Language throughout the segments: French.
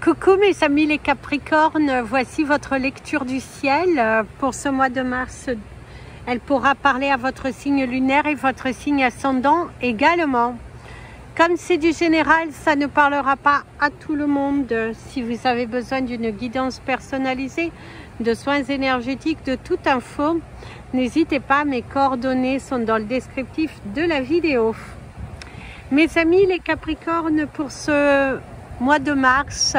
Coucou mes amis les Capricornes, voici votre lecture du ciel pour ce mois de mars. Elle pourra parler à votre signe lunaire et votre signe ascendant également. Comme c'est du général, ça ne parlera pas à tout le monde. Si vous avez besoin d'une guidance personnalisée, de soins énergétiques, de toute info, n'hésitez pas, mes coordonnées sont dans le descriptif de la vidéo. Mes amis les Capricornes, pour ce mois de mars,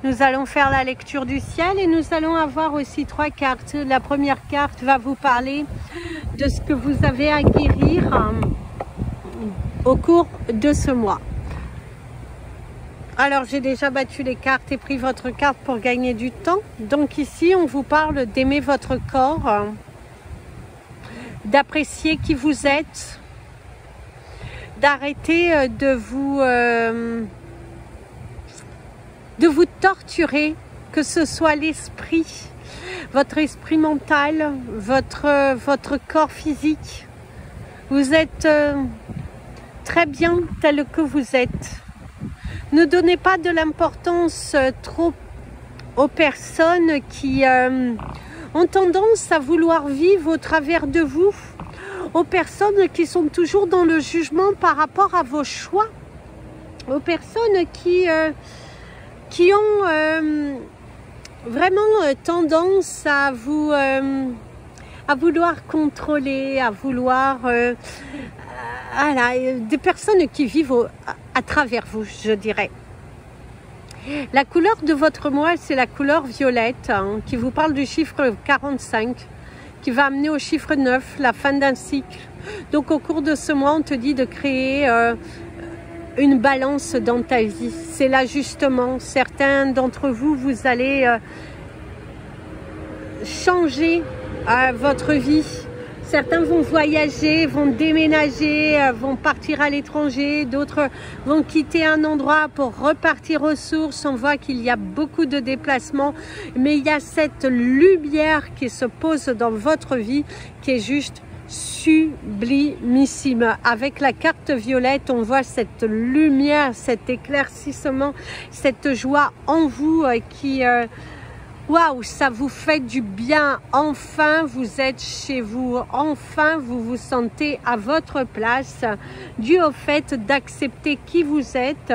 nous allons faire la lecture du ciel et nous allons avoir aussi 3 cartes. La première carte va vous parler de ce que vous avez à guérir au cours de ce mois. Alors j'ai déjà battu les cartes et pris votre carte pour gagner du temps. Donc ici on vous parle d'aimer votre corps, d'apprécier qui vous êtes, d'arrêter de vous torturer, que ce soit l'esprit, votre esprit mental, votre corps physique. Vous êtes très bien tel que vous êtes. Ne donnez pas de l'importance trop aux personnes qui ont tendance à vouloir vivre au travers de vous, aux personnes qui sont toujours dans le jugement par rapport à vos choix, aux personnes qui ont vraiment tendance à vouloir contrôler, à vouloir... voilà, des personnes qui vivent à travers vous, je dirais. La couleur de votre mois, c'est la couleur violette, qui vous parle du chiffre 45, qui va amener au chiffre 9, la fin d'un cycle. Donc au cours de ce mois, on te dit de créer une balance dans ta vie. C'est l'ajustement. Certains d'entre vous, vous allez changer votre vie. Certains vont voyager, vont déménager, vont partir à l'étranger. D'autres vont quitter un endroit pour repartir aux sources. On voit qu'il y a beaucoup de déplacements. Mais il y a cette lumière qui se pose dans votre vie qui est juste sublimissime. Avec la carte violette, on voit cette lumière, cet éclaircissement, cette joie en vous qui... waouh, ça vous fait du bien. Enfin, vous êtes chez vous. Enfin, vous vous sentez à votre place, dû au fait d'accepter qui vous êtes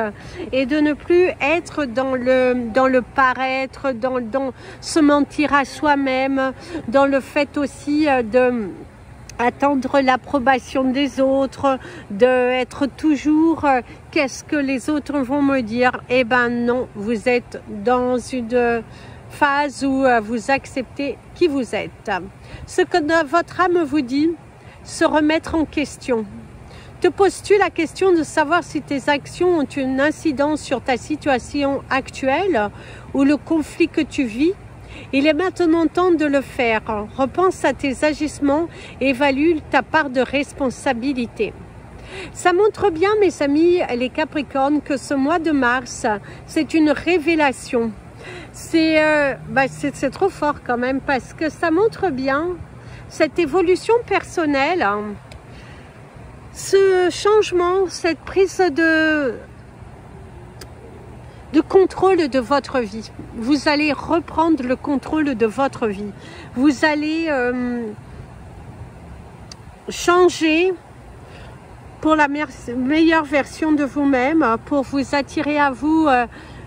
et de ne plus être dans le paraître, dans se mentir à soi-même, dans le fait aussi de attendre l'approbation des autres, d'être toujours qu'est-ce que les autres vont me dire. Eh ben non, vous êtes dans une phase où vous acceptez qui vous êtes. Ce que votre âme vous dit, se remettre en question. Te poses-tu la question de savoir si tes actions ont une incidence sur ta situation actuelle ou le conflit que tu vis? Il est maintenant temps de le faire. Repense à tes agissements et évalue ta part de responsabilité. Ça montre bien, mes amis, les Capricornes, que ce mois de mars, c'est une révélation. C'est trop fort quand même, parce que ça montre bien cette évolution personnelle, ce changement, cette prise de contrôle de votre vie. Vous allez reprendre le contrôle de votre vie. Vous allez changer pour la meilleure version de vous-même, pour vous attirer à vous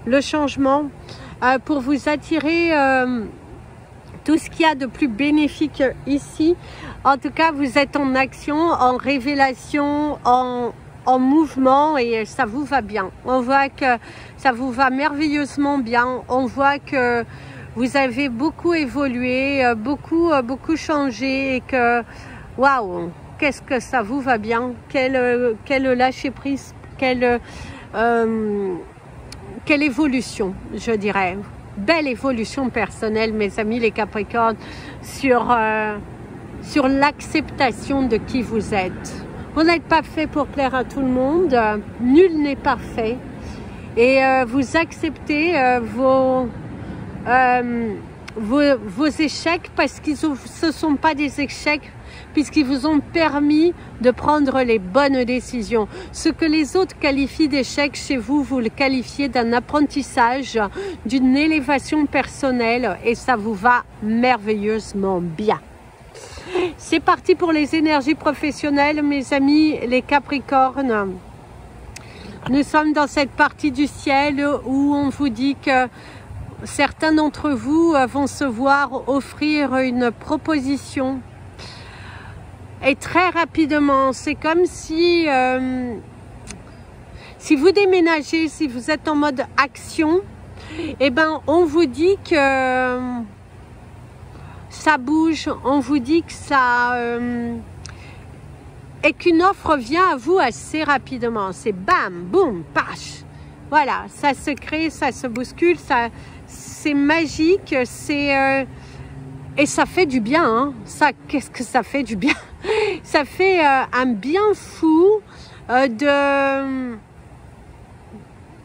le changement, pour vous attirer tout ce qu'il y a de plus bénéfique ici. En tout cas, vous êtes en action, en révélation, en mouvement, et ça vous va bien. On voit que ça vous va merveilleusement bien. On voit que vous avez beaucoup évolué, beaucoup changé, et que waouh, qu'est-ce que ça vous va bien. Quel lâcher prise, quelle évolution, je dirais. Belle évolution personnelle, mes amis les Capricornes, sur l'acceptation de qui vous êtes. Vous n'êtes pas fait pour plaire à tout le monde, nul n'est parfait. Et vous acceptez vos échecs, parce qu'ils ce ne sont pas des échecs, puisqu'ils vous ont permis de prendre les bonnes décisions. Ce que les autres qualifient d'échec, chez vous, vous le qualifiez d'un apprentissage, d'une élévation personnelle et ça vous va merveilleusement bien. C'est parti pour les énergies professionnelles, mes amis, les Capricornes. Nous sommes dans cette partie du ciel où on vous dit que certains d'entre vous vont se voir offrir une proposition. Et très rapidement, c'est comme si, si vous déménagez, si vous êtes en mode action, eh ben, on vous dit que ça bouge, on vous dit que ça... et qu'une offre vient à vous assez rapidement. C'est bam, boum, pache. Voilà, ça se crée, ça se bouscule, ça, c'est magique, c'est... et ça fait du bien, hein. Ça, qu'est-ce que ça fait du bien? Ça fait un bien fou de...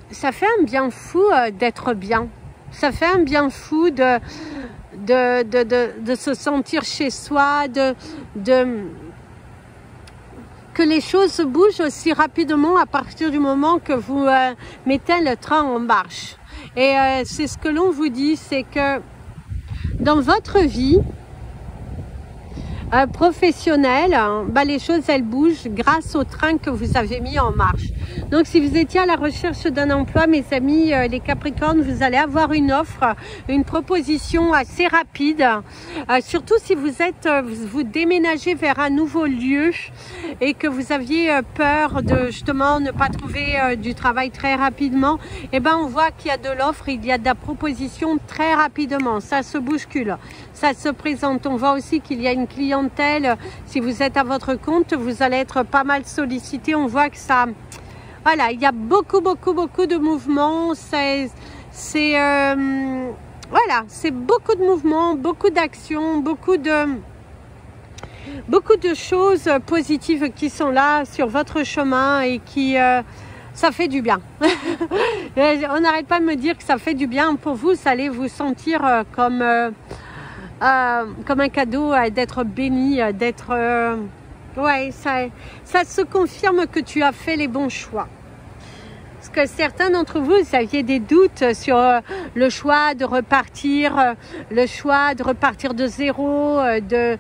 Ça fait un bien fou d'être bien. Ça fait un bien fou de se sentir chez soi, que les choses bougent aussi rapidement à partir du moment que vous mettez le train en marche. Et c'est ce que l'on vous dit, c'est que dans votre vie professionnelle, bah, les choses elles bougent grâce au train que vous avez mis en marche. Donc si vous étiez à la recherche d'un emploi, mes amis les Capricornes, vous allez avoir une offre, une proposition assez rapide, surtout si vous êtes, vous déménagez vers un nouveau lieu et que vous aviez peur de justement ne pas trouver du travail très rapidement. Et ben on voit qu'il y a de l'offre, il y a de la proposition très rapidement, ça se bouscule, ça se présente. On voit aussi qu'il y a une clientèle, si vous êtes à votre compte, vous allez être pas mal sollicité. On voit que ça... Voilà, il y a beaucoup de mouvements, voilà, c'est beaucoup de mouvements, beaucoup d'actions, beaucoup de choses positives qui sont là sur votre chemin et qui, ça fait du bien. On n'arrête pas de me dire que ça fait du bien pour vous, ça allait vous sentir comme un cadeau, d'être béni, d'être... ouais, ça se confirme que tu as fait les bons choix. Parce que certains d'entre vous, vous aviez des doutes sur le choix de repartir, de zéro, de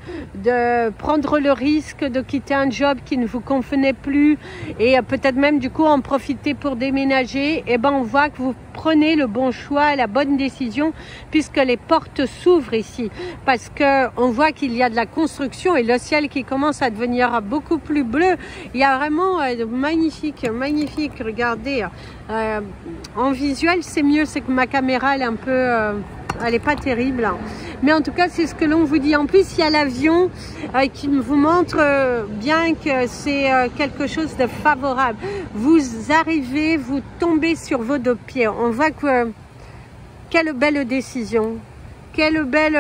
prendre le risque de quitter un job qui ne vous convenait plus et peut-être même du coup en profiter pour déménager. Et ben on voit que vous prenez le bon choix, la bonne décision, puisque les portes s'ouvrent ici. Parce que on voit qu'il y a de la construction et le ciel qui commence à devenir beaucoup plus bleu. Il y a vraiment magnifique, magnifique. Regardez. En visuel c'est mieux, c'est que ma caméra elle est un peu elle est pas terrible, mais en tout cas c'est ce que l'on vous dit. En plus il y a l'avion qui vous montre bien que c'est quelque chose de favorable. Vous arrivez, vous tombez sur vos deux pieds. On voit que quelle belle décision, quelle belle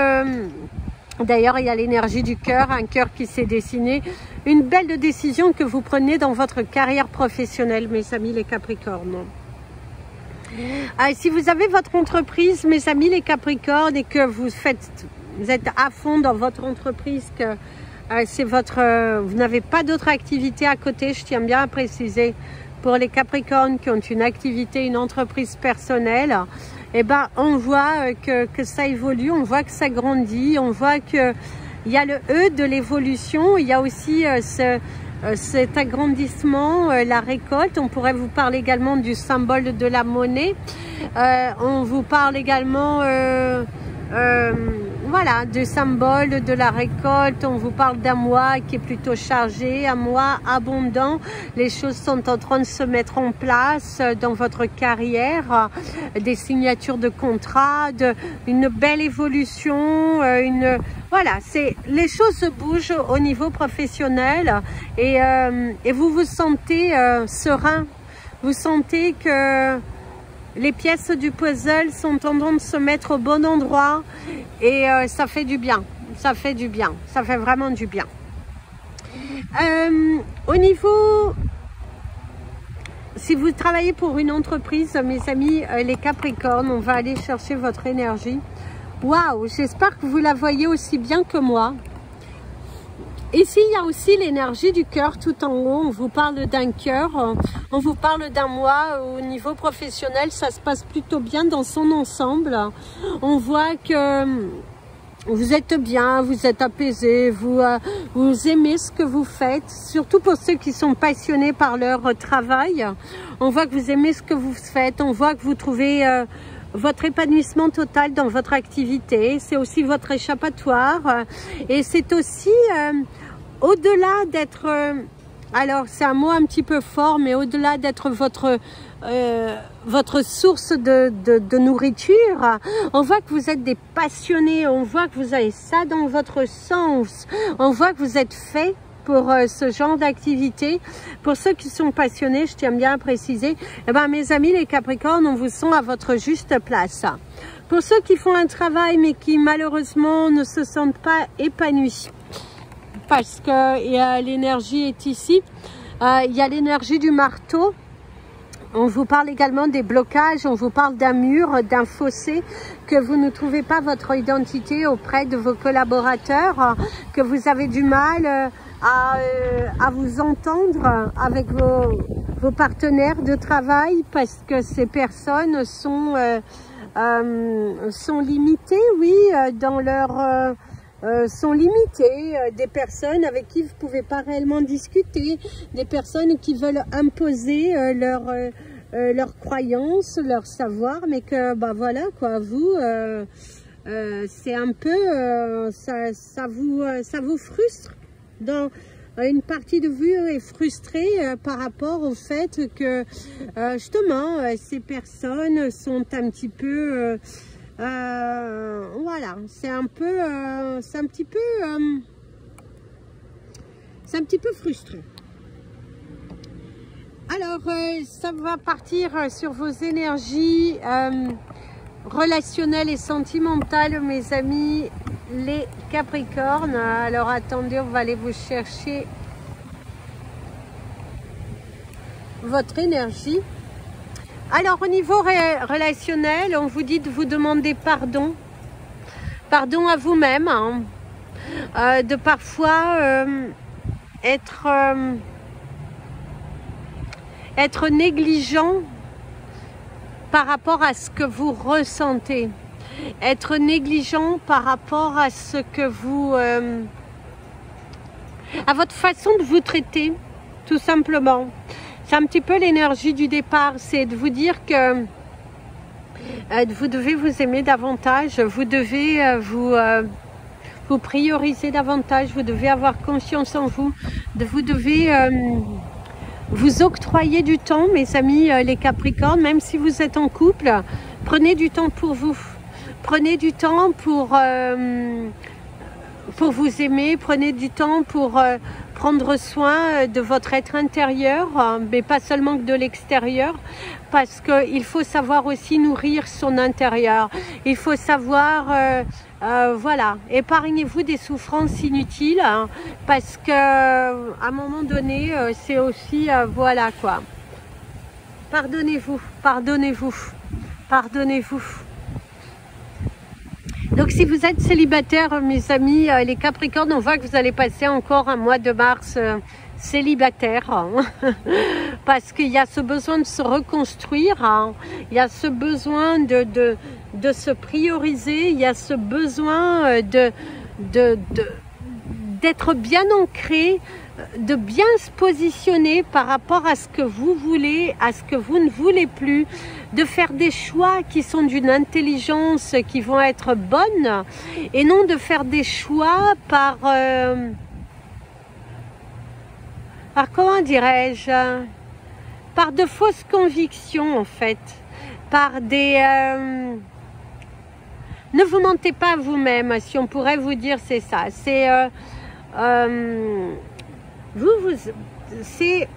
d'ailleurs il y a l'énergie du cœur, un cœur qui s'est dessiné. Une belle décision que vous prenez dans votre carrière professionnelle, mes amis les Capricornes. Si vous avez votre entreprise, mes amis les Capricornes, et que vous êtes à fond dans votre entreprise, que c'est vous n'avez pas d'autre activité à côté, je tiens bien à préciser, pour les Capricornes qui ont une activité, une entreprise personnelle, et ben on voit que ça évolue, on voit que ça grandit, on voit que il y a le E de l'évolution, il y a aussi cet agrandissement, la récolte. On pourrait vous parler également du symbole de la monnaie. On vous parle également voilà, du symbole de la récolte. On vous parle d'un mois qui est plutôt chargé, un mois abondant. Les choses sont en train de se mettre en place dans votre carrière, des signatures de contrats, une belle évolution, voilà, les choses bougent au niveau professionnel et vous vous sentez serein. Vous sentez que les pièces du puzzle sont en train de se mettre au bon endroit et ça fait du bien. Ça fait du bien. Ça fait vraiment du bien. Au niveau... Si vous travaillez pour une entreprise, mes amis, les Capricornes, on va aller chercher votre énergie. Waouh, j'espère que vous la voyez aussi bien que moi. Ici, il y a aussi l'énergie du cœur tout en haut. On vous parle d'un cœur, on vous parle d'un mois. Au niveau professionnel, ça se passe plutôt bien dans son ensemble. On voit que vous êtes bien, vous êtes apaisé, vous aimez ce que vous faites. Surtout pour ceux qui sont passionnés par leur travail. On voit que vous aimez ce que vous faites. On voit que vous trouvez votre épanouissement total dans votre activité. C'est aussi votre échappatoire. Et c'est aussi... au-delà d'être, alors c'est un mot un petit peu fort, mais au-delà d'être votre source de nourriture, on voit que vous êtes des passionnés, on voit que vous avez ça dans votre sens, on voit que vous êtes fait pour ce genre d'activité. Pour ceux qui sont passionnés, je tiens bien à préciser, eh ben, mes amis les Capricornes, on vous sent à votre juste place. Pour ceux qui font un travail mais qui malheureusement ne se sentent pas épanouis, parce que l'énergie est ici. Il y a l'énergie du marteau. On vous parle également des blocages, on vous parle d'un mur, d'un fossé, que vous ne trouvez pas votre identité auprès de vos collaborateurs, que vous avez du mal à vous entendre avec vos partenaires de travail, parce que ces personnes sont limitées, oui, dans leur... sont limitées, des personnes avec qui vous ne pouvez pas réellement discuter, des personnes qui veulent imposer leurs croyances, leur savoir, mais que bah voilà quoi, vous c'est un peu ça vous frustre. Dans une partie de vous est frustrée par rapport au fait que justement ces personnes sont un petit peu voilà, c'est un petit peu frustrant. Alors, ça va partir sur vos énergies relationnelles et sentimentales, mes amis, les Capricornes. Alors, attendez, on va aller vous chercher votre énergie. Alors, au niveau relationnel, on vous dit de vous demander pardon. Pardon à vous-même. Hein. De parfois être négligent par rapport à ce que vous ressentez. Être négligent par rapport à ce que vous... à votre façon de vous traiter, tout simplement. C'est un petit peu l'énergie du départ, c'est de vous dire que vous devez vous aimer davantage, vous devez vous prioriser davantage, vous devez avoir confiance en vous, vous devez vous octroyer du temps, mes amis les Capricornes, même si vous êtes en couple, prenez du temps pour vous, prenez du temps pour vous aimer, prenez du temps pour prendre soin de votre être intérieur, mais pas seulement que de l'extérieur, parce qu'il faut savoir aussi nourrir son intérieur. Il faut savoir, voilà, épargnez-vous des souffrances inutiles, hein, parce que à un moment donné, c'est aussi, voilà quoi. Pardonnez-vous, pardonnez-vous, pardonnez-vous. Donc si vous êtes célibataire, mes amis, les Capricornes, on voit que vous allez passer encore un mois de mars célibataire, hein, parce qu'il y a ce besoin de se reconstruire, hein, il y a ce besoin de se prioriser, il y a ce besoin d'être bien ancré, de bien se positionner par rapport à ce que vous voulez, à ce que vous ne voulez plus, de faire des choix qui sont d'une intelligence qui vont être bonnes et non de faire des choix par comment dirais-je, par de fausses convictions en fait, par des... ne vous mentez pas à vous-même, si on pourrait vous dire c'est ça, c'est... c'est...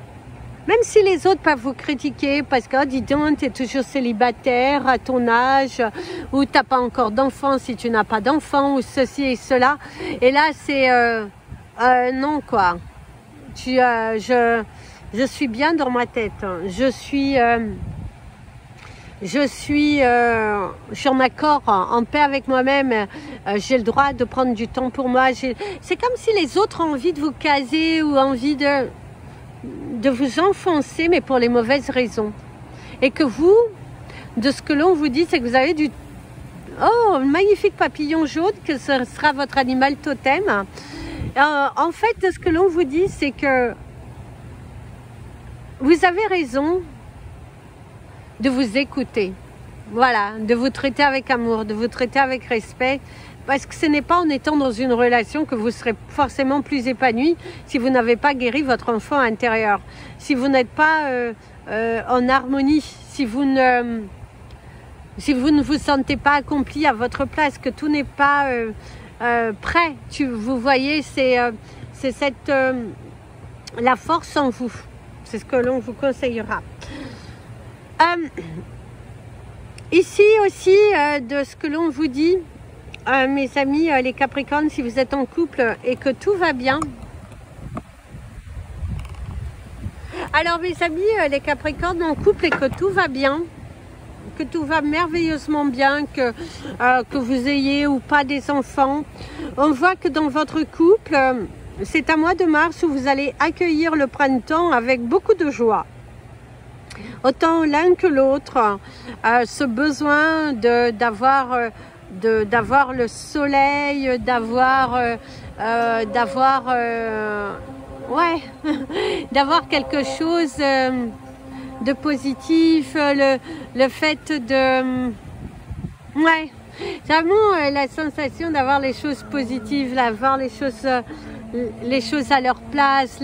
Même si les autres peuvent vous critiquer parce que, oh, dis donc, tu es toujours célibataire à ton âge, ou tu n'as pas encore d'enfant si tu n'as pas d'enfant, ou ceci et cela. Et là, c'est... non, quoi. Je suis bien dans ma tête. Je je suis en accord, en paix avec moi-même, j'ai le droit de prendre du temps pour moi. C'est comme si les autres ont envie de vous caser ou envie de vous enfoncer, mais pour les mauvaises raisons. Et que vous, de ce que l'on vous dit, c'est que vous avez du... Oh, un magnifique papillon jaune, que ce sera votre animal totem. En fait, de ce que l'on vous dit, c'est que vous avez raison de vous écouter. Voilà, de vous traiter avec amour, de vous traiter avec respect. Parce que ce n'est pas en étant dans une relation que vous serez forcément plus épanoui si vous n'avez pas guéri votre enfant intérieur. Si vous n'êtes pas en harmonie, si vous ne vous sentez pas accompli à votre place, que tout n'est pas prêt. Vous voyez, c'est cette la force en vous. C'est ce que l'on vous conseillera. Ici aussi, de ce que l'on vous dit, mes amis, les Capricornes, si vous êtes en couple et que tout va bien. Alors mes amis, les Capricornes en couple et que tout va bien, que tout va merveilleusement bien, que vous ayez ou pas des enfants, on voit que dans votre couple, c'est un mois de mars où vous allez accueillir le printemps avec beaucoup de joie. Autant l'un que l'autre, ce besoin d'avoir le soleil, d'avoir quelque chose de positif, le fait de... Ouais, c'est vraiment la sensation d'avoir les choses positives, d'avoir les choses à leur place,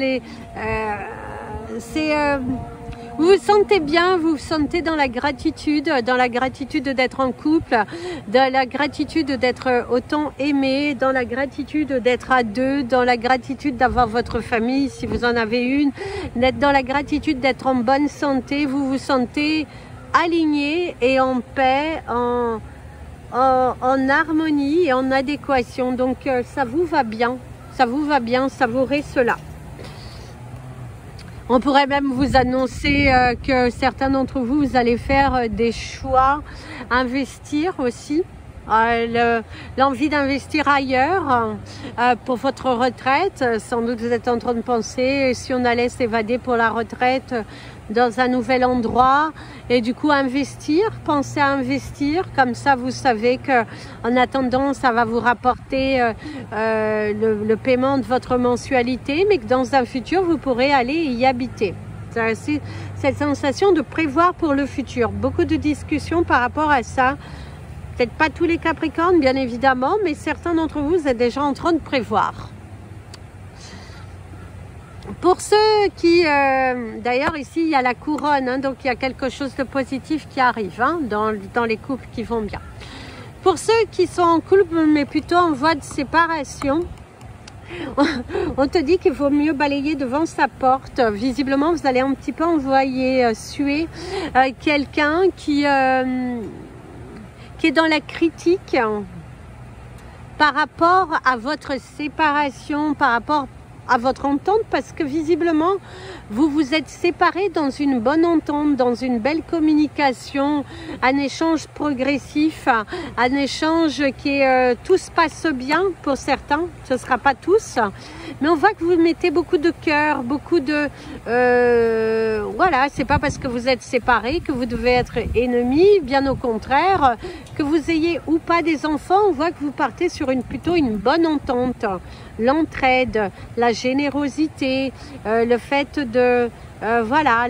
vous vous sentez bien, vous vous sentez dans la gratitude d'être en couple, dans la gratitude d'être autant aimé, dans la gratitude d'être à deux, dans la gratitude d'avoir votre famille si vous en avez une, d'être dans la gratitude d'être en bonne santé, vous vous sentez aligné et en paix, en harmonie et en adéquation. Donc ça vous va bien, savourez cela. On pourrait même vous annoncer que certains d'entre vous, vous allez faire des choix, investir aussi. L'envie d'investir ailleurs pour votre retraite. Sans doute vous êtes en train de penser si on allait s'évader pour la retraite dans un nouvel endroit et du coup investir, pensez à investir, comme ça vous savez que en attendant ça va vous rapporter le paiement de votre mensualité, mais que dans un futur vous pourrez aller y habiter. C'est cette sensation de prévoir pour le futur. Beaucoup de discussions par rapport à ça. Peut-être pas tous les Capricornes, bien évidemment, mais certains d'entre vous, vous êtes déjà en train de prévoir. Pour ceux qui... D'ailleurs, ici, il y a la couronne, hein, donc il y a quelque chose de positif qui arrive hein, dans les couples qui vont bien. Pour ceux qui sont en couple, mais plutôt en voie de séparation, on te dit qu'il vaut mieux balayer devant sa porte. Visiblement, vous allez un petit peu envoyer suer quelqu'un qui est dans la critique par rapport à votre séparation, par rapport à votre entente, parce que visiblement vous vous êtes séparés dans une bonne entente, dans une belle communication, un échange progressif, un échange qui est tout se passe bien pour certains, ce ne sera pas tous, mais on voit que vous mettez beaucoup de cœur, beaucoup de voilà, c'est pas parce que vous êtes séparés que vous devez être ennemis, bien au contraire, que vous ayez ou pas des enfants, on voit que vous partez sur plutôt une bonne entente, l'entraide, la générosité, le fait de voilà,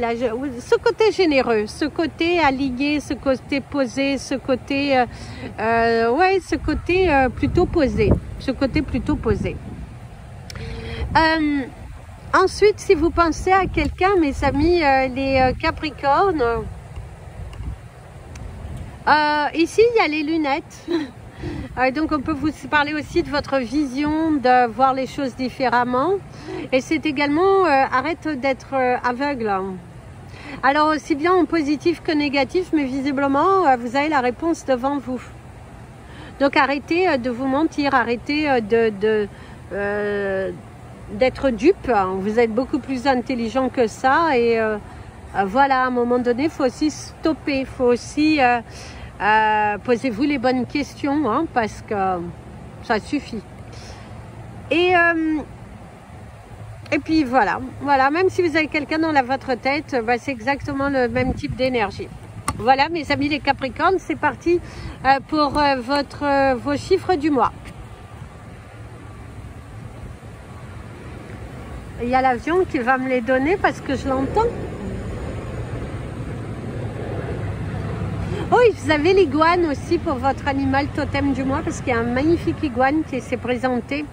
ce côté généreux, ce côté aligné, ce côté posé, ce côté ouais, ce côté plutôt posé, ensuite, si vous pensez à quelqu'un, mes amis, les Capricornes, ici il y a les lunettes. Donc on peut vous parler aussi de votre vision, de voir les choses différemment. Et c'est également arrête d'être aveugle. Alors aussi bien en positif que négatif, mais visiblement vous avez la réponse devant vous. Donc arrêtez de vous mentir, arrêtez d'être dupe. Vous êtes beaucoup plus intelligent que ça et Voilà, à un moment donné, il faut aussi stopper, il faut aussi posez-vous les bonnes questions, hein, parce que ça suffit. Et puis voilà, même si vous avez quelqu'un dans votre tête, bah, c'est exactement le même type d'énergie. Voilà mes amis les Capricornes, c'est parti pour vos chiffres du mois. Il y a l'avion qui va me les donner parce que je l'entends. Oh, vous avez l'iguane aussi pour votre animal totem du mois parce qu'il y a un magnifique iguane qui s'est présenté.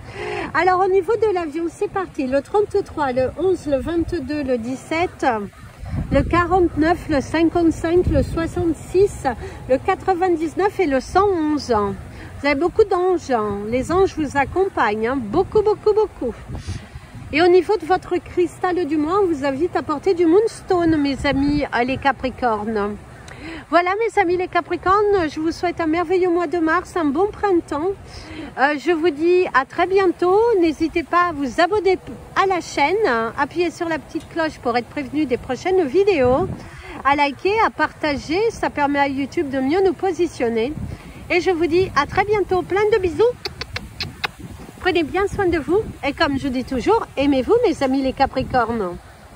Alors au niveau de l'avion, c'est parti. Le 33, le 11, le 22, le 17, le 49, le 55, le 66, le 99 et le 111. Vous avez beaucoup d'anges. Les anges vous accompagnent. Hein. Beaucoup, beaucoup, beaucoup. Et au niveau de votre cristal du mois, on vous invite à porter du Moonstone, mes amis, les Capricornes. Voilà mes amis les Capricornes, je vous souhaite un merveilleux mois de mars, un bon printemps. Je vous dis à très bientôt. N'hésitez pas à vous abonner à la chaîne, appuyez sur la petite cloche pour être prévenu des prochaines vidéos, à liker, à partager, ça permet à YouTube de mieux nous positionner. Et je vous dis à très bientôt, plein de bisous. Prenez bien soin de vous et comme je dis toujours, aimez-vous mes amis les Capricornes.